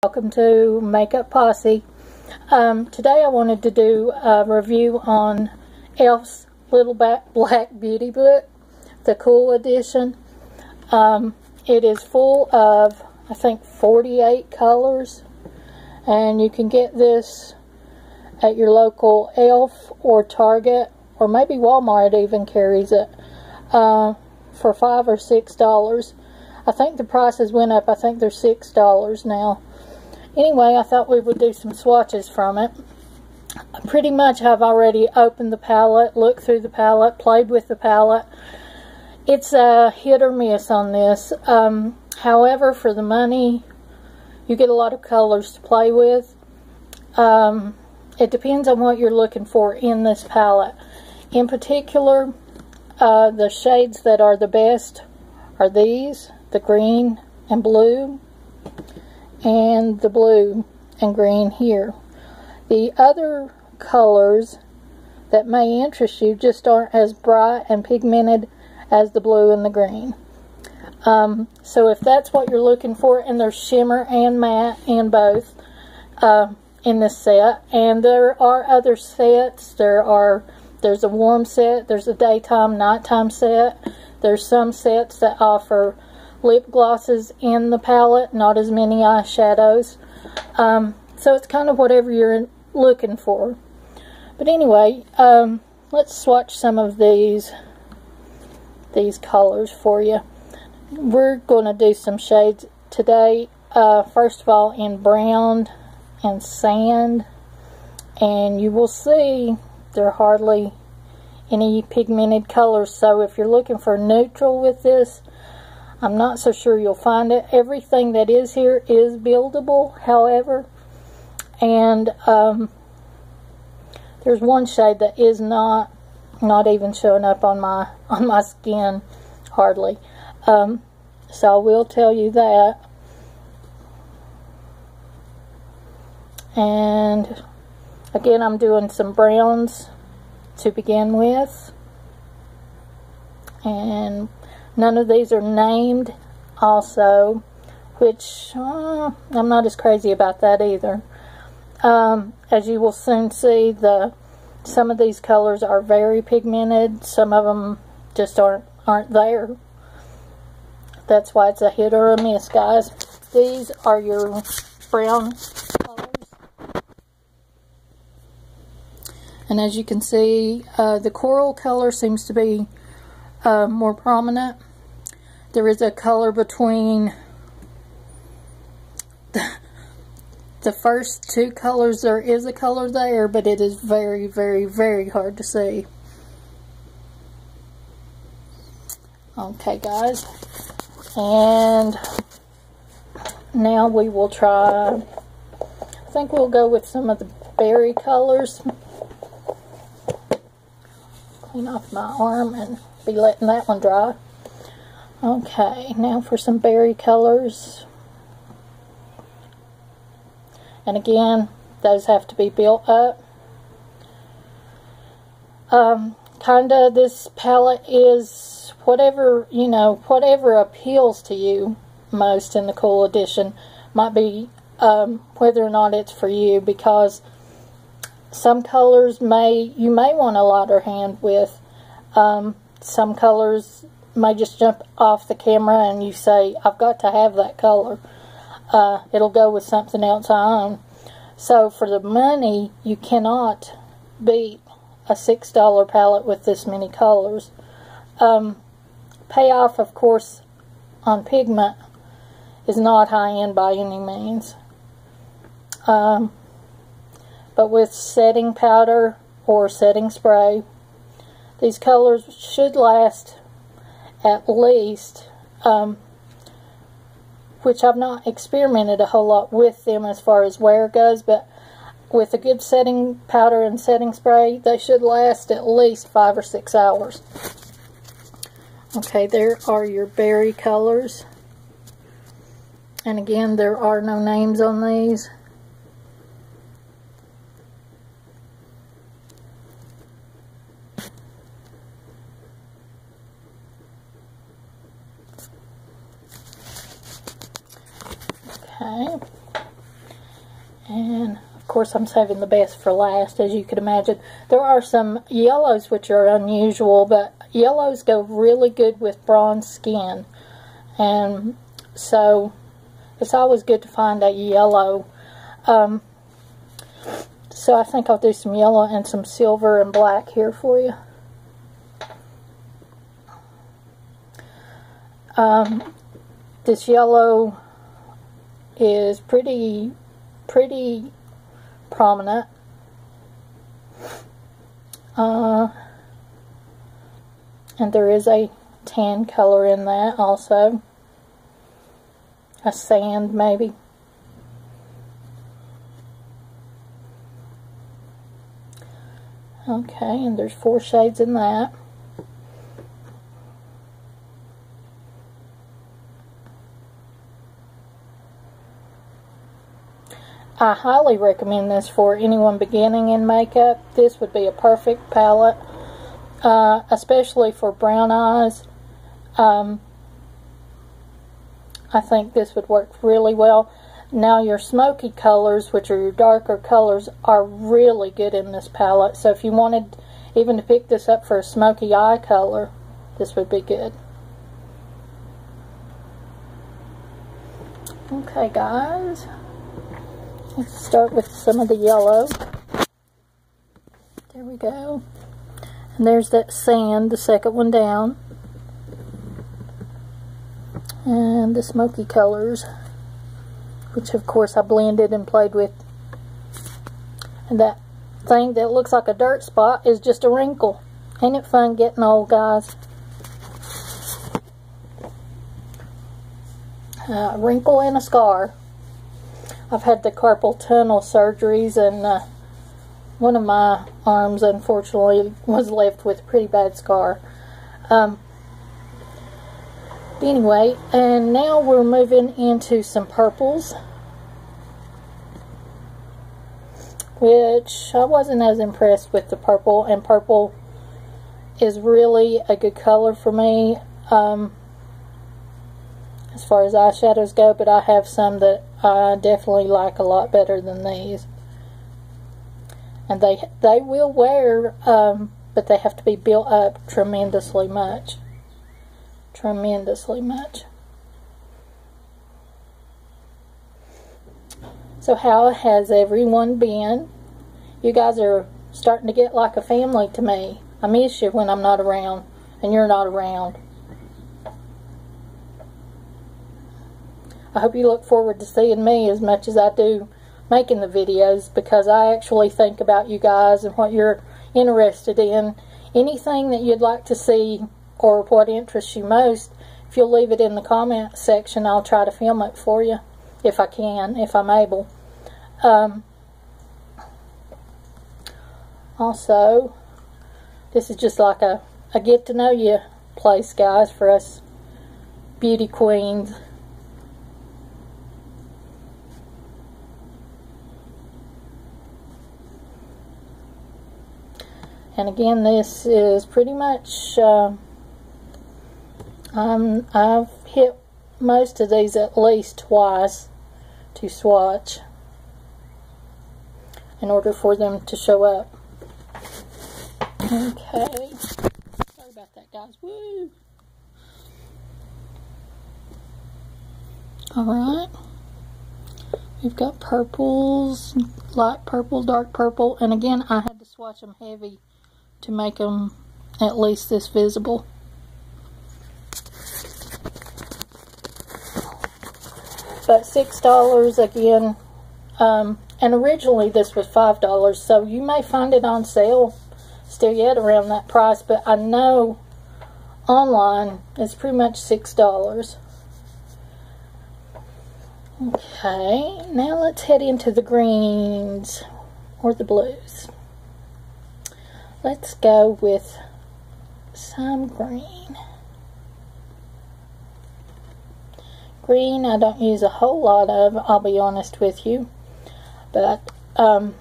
Welcome to Makeup Posse. Today I wanted to do a review on Elf's Little Black Beauty Book, the Cool Edition. It is full of, I think, 48 colors, and you can get this at your local Elf or Target, or maybe Walmart even carries it, for $5 or $6. I think the prices went up. I think they're $6 now. Anyway, I thought we would do some swatches from it. Pretty much I've already opened the palette, looked through the palette, played with the palette. It's a hit or miss on this. However, for the money, you get a lot of colors to play with. It depends on what you're looking for in this palette. In particular, the shades that are the best are these, the green and blue, and the blue and green here. The other colors that may interest you just aren't as bright and pigmented as the blue and the green. So if that's what you're looking for, and there's shimmer and matte in both in this set, and there are other sets. There's a warm set, there's a daytime, nighttime set. There's some sets that offer lip glosses in the palette, not as many eyeshadows. So it's kind of whatever you're looking for. But anyway, let's swatch some of these colors for you. We're going to do some shades today. First of all, in brown and sand, and you will see there are hardly any pigmented colors. So if you're looking for neutral with this, I'm not so sure you'll find it. Everything that is here is buildable, however, and there's one shade that is not even showing up on my skin hardly. So I will tell you that. And again, I'm doing some browns to begin with, and none of these are named also, which I'm not as crazy about that either. As you will soon see, some of these colors are very pigmented. Some of them just aren't there. That's why it's a hit or a miss, guys. These are your brown colors. And as you can see, the coral color seems to be more prominent. There is a color between the first two colors. There is a color there, but it is very, very, very hard to see. Okay, guys. And now we will try, I think we'll go with some of the berry colors. Clean off my arm and be letting that one dry. Okay, now for some berry colors. And again, those have to be built up. Kinda, this palette is whatever, you know, whatever appeals to you most in the Cool Edition. Might be whether or not it's for you, because some colors you may want a lighter hand with. Some colors may just jump off the camera and you say, I've got to have that color. It'll go with something else I own. So for the money, you cannot beat a $6 palette with this many colors. Payoff, of course, on pigment is not high-end by any means. But with setting powder or setting spray, these colors should last at least, which I've not experimented a whole lot with them as far as wear goes, but with a good setting powder and setting spray, they should last at least 5 or 6 hours. Okay, there are your berry colors. And again, there are no names on these. Okay. And of course I'm saving the best for last, as you could imagine. There are some yellows which are unusual, but yellows go really good with bronze skin. And so it's always good to find a yellow. So I think I'll do some yellow and some silver and black here for you. This yellow is pretty prominent. And there is a tan color in that also. A sand maybe. Okay, and there's 4 shades in that. I highly recommend this for anyone beginning in makeup. This would be a perfect palette, especially for brown eyes. I think this would work really well. Now your smoky colors, which are your darker colors, are really good in this palette. So if you wanted even to pick this up for a smoky eye color, this would be good. Okay guys, let's start with some of the yellow. There we go. And there's that sand, the second one down. And the smoky colors, which of course I blended and played with. And that thing that looks like a dirt spot is just a wrinkle. Ain't it fun getting old, guys? A wrinkle and a scar. I've had the carpal tunnel surgeries, and one of my arms unfortunately was left with a pretty bad scar. Anyway, and now we're moving into some purples, which I wasn't as impressed with the purple, and purple is really a good color for me as far as eyeshadows go, but I have some that I definitely like a lot better than these. And they will wear, but they have to be built up tremendously much. Tremendously much. So how has everyone been? You guys are starting to get like a family to me. I miss you when I'm not around and you're not around. I hope you look forward to seeing me as much as I do making the videos, because I actually think about you guys and what you're interested in. Anything that you'd like to see or what interests you most, if you'll leave it in the comment section, I'll try to film it for you if I can, if I'm able. Also, this is just like a get to know you place, guys, for us beauty queens. And again, this is pretty much, I've hit most of these at least twice to swatch in order for them to show up. Okay. Sorry about that, guys. Woo! Alright. We've got purples, light purple, dark purple, and again, I had to swatch them heavy to make them at least this visible. But $6 again, and originally this was $5, so you may find it on sale still yet around that price, but I know online it's pretty much $6. Okay, now let's head into the greens or the blues. Let's go with some green. Green I don't use a whole lot of, I'll be honest with you. But I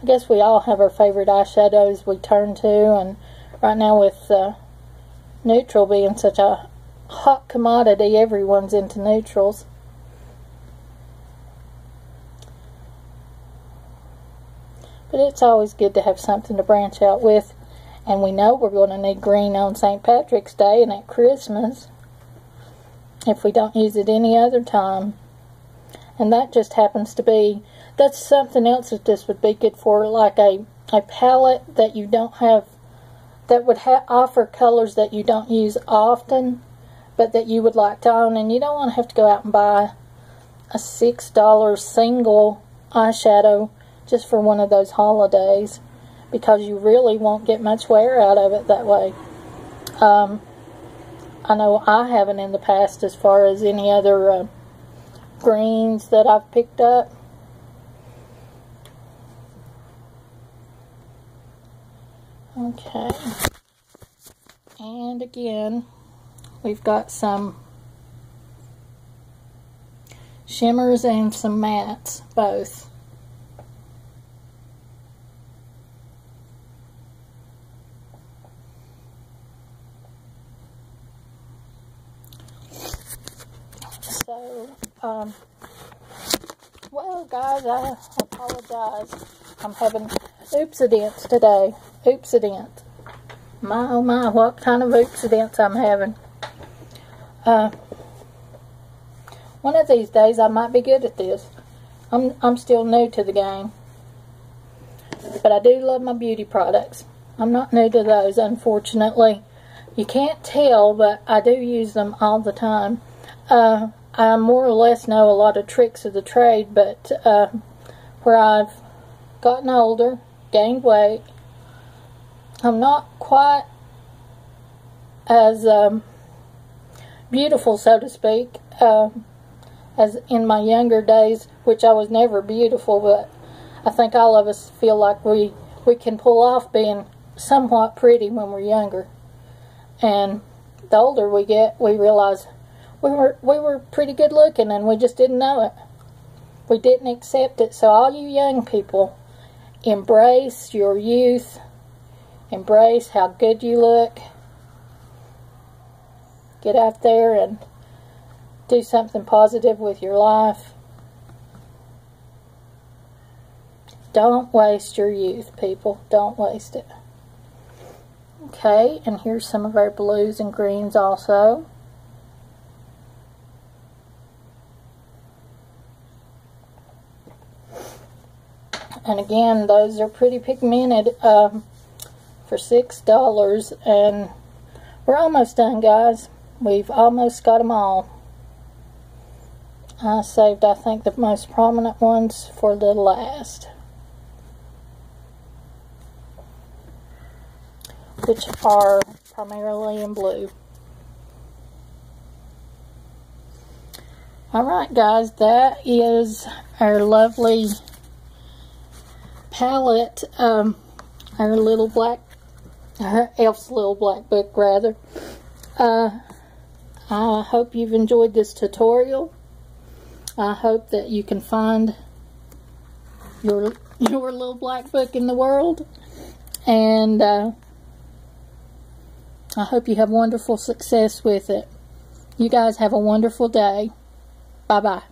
guess we all have our favorite eyeshadows we turn to, and right now with neutral being such a hot commodity, everyone's into neutrals. but it's always good to have something to branch out with. And we know we're going to need green on St. Patrick's Day and at Christmas if we don't use it any other time. And that just happens to be, that's something else that this would be good for, like a palette that you don't have, that would offer colors that you don't use often, but that you would like to own. And you don't want to have to go out and buy a $6 single eyeshadow just for one of those holidays, because you really won't get much wear out of it that way. I know I haven't in the past as far as any other greens that I've picked up. Okay. And again, we've got some shimmers and some mattes, both. So, well guys, I apologize. I'm having oopsidents today. Oopsidents. My oh my, what kind of oopsidents I'm having. One of these days I might be good at this. I'm still new to the game. But I do love my beauty products. I'm not new to those, unfortunately. You can't tell, but I do use them all the time. I more or less know a lot of tricks of the trade, but where I've gotten older, gained weight, I'm not quite as beautiful, so to speak, as in my younger days, which I was never beautiful, but I think all of us feel like we can pull off being somewhat pretty when we're younger. And the older we get, we realize we were pretty good looking, and we just didn't know it. We didn't accept it. So all you young people, embrace your youth. Embrace how good you look. Get out there and do something positive with your life. Don't waste your youth, people. Don't waste it. Okay, and here's some of our blues and greens also. And again, those are pretty pigmented for $6. And we're almost done, guys. We've almost got them all. I saved, I think, the most prominent ones for the last, which are primarily in blue. Alright guys, that is our lovely palette, our little black, our Elf's Little Black Book rather. I hope you've enjoyed this tutorial. I hope that you can find your little black book in the world, and I hope you have wonderful success with it. You guys have a wonderful day. Bye-bye.